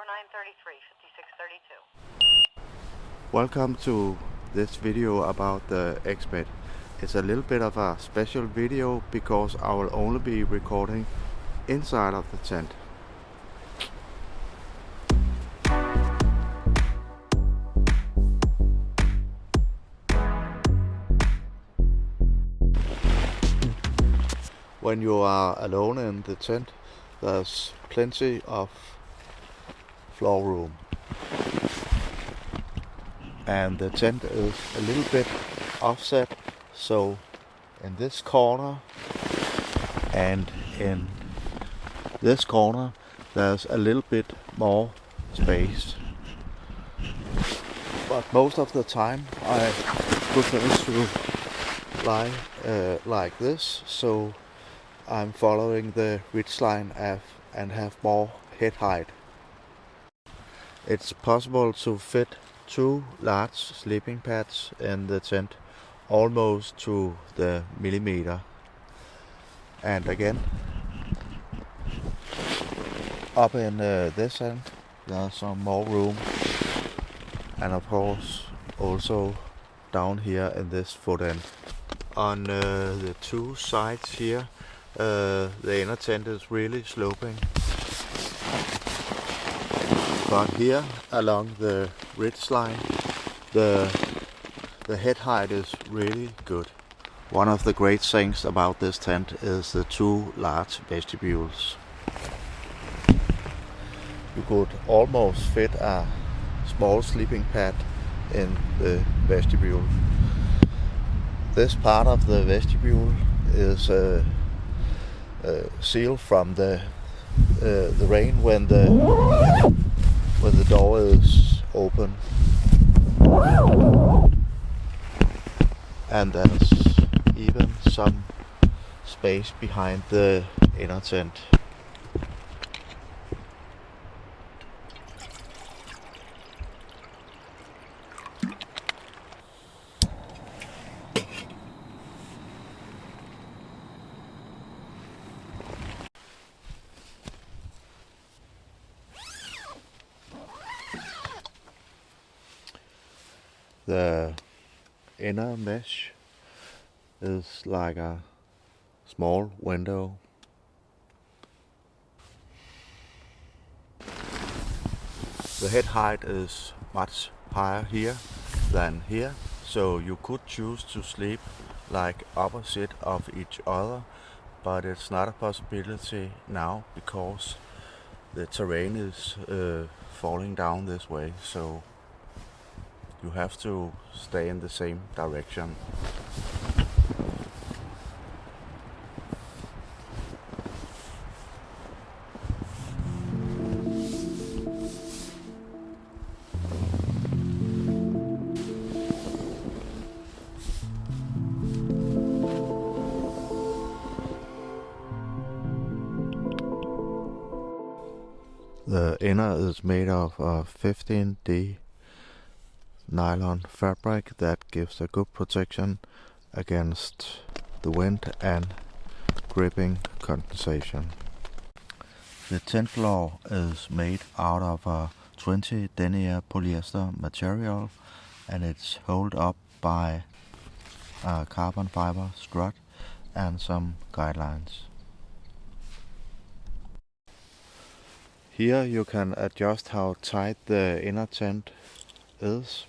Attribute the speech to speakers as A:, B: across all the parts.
A: 0933, 5632.
B: Welcome to this video about the X-mid. It's a little bit of a special video because I will only be recording inside of the tent. When you are alone in the tent, there's plenty of floor room. And the tent is a little bit offset, so in this corner and in this corner there's a little bit more space. But most of the time I prefer to lie like this, so I'm following the ridgeline and have more head height. It's possible to fit 2 large sleeping pads in the tent, almost to the millimeter. And again, up in this end there's some more room, and of course also down here in this foot end. On the 2 sides here, the inner tent is really sloping, but here along the ridge line the head height is really good. One of the great things about this tent is the 2 large vestibules. You could almost fit a small sleeping pad in the vestibule. This part of the vestibule is sealed from the rain when the door is open. And there's even some space behind the inner tent. The inner mesh is like a small window. The head height is much higher here than here, so you could choose to sleep like opposite of each other, but it's not a possibility now because the terrain is falling down this way, so you have to stay in the same direction. The inner is made of a 15D nylon fabric that gives a good protection against the wind and gripping condensation. The tent floor is made out of a 20 denier polyester material, and it's held up by a carbon fiber strut and some guidelines. Here you can adjust how tight the inner tent is.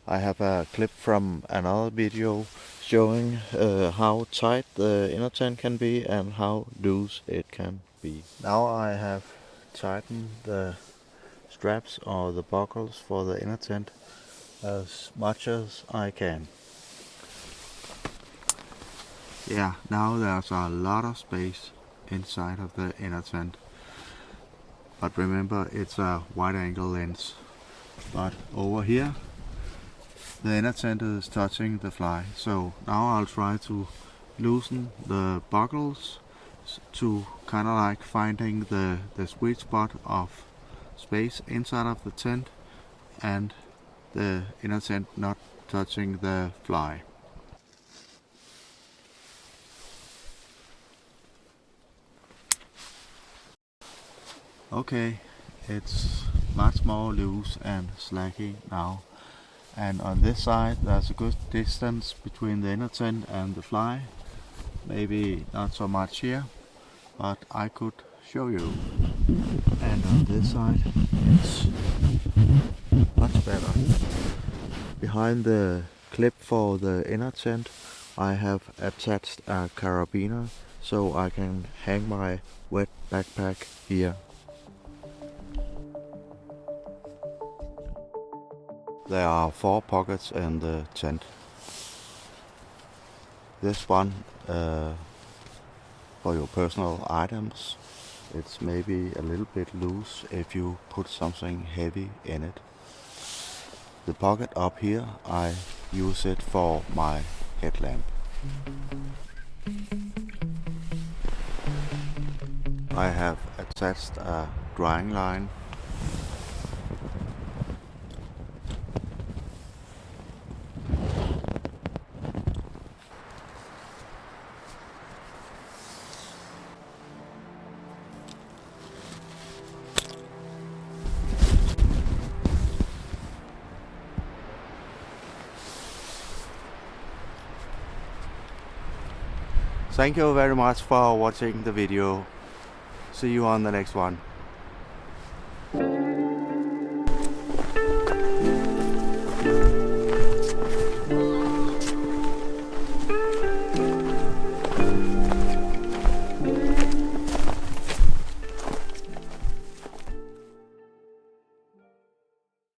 B: I have a clip from another video showing how tight the inner tent can be and how loose it can be. Now I have tightened the straps or the buckles for the inner tent as much as I can. Yeah, now there's a lot of space inside of the inner tent. But remember, it's a wide angle lens. But over here the inner tent is touching the fly, so now I'll try to loosen the buckles to kind of like finding the sweet spot of space inside of the tent and the inner tent not touching the fly. Okay, it's much more loose and slacky now. And on this side there's a good distance between the inner tent and the fly. Maybe not so much here, but I could show you. And on this side it's much better. Behind the clip for the inner tent I have attached a carabiner so I can hang my wet backpack here. There are 4 pockets in the tent. This one for your personal items. It's maybe a little bit loose if you put something heavy in it. The pocket up here, I use it for my headlamp. I have attached a drying line. Thank you very much for watching the video. See you on the next one.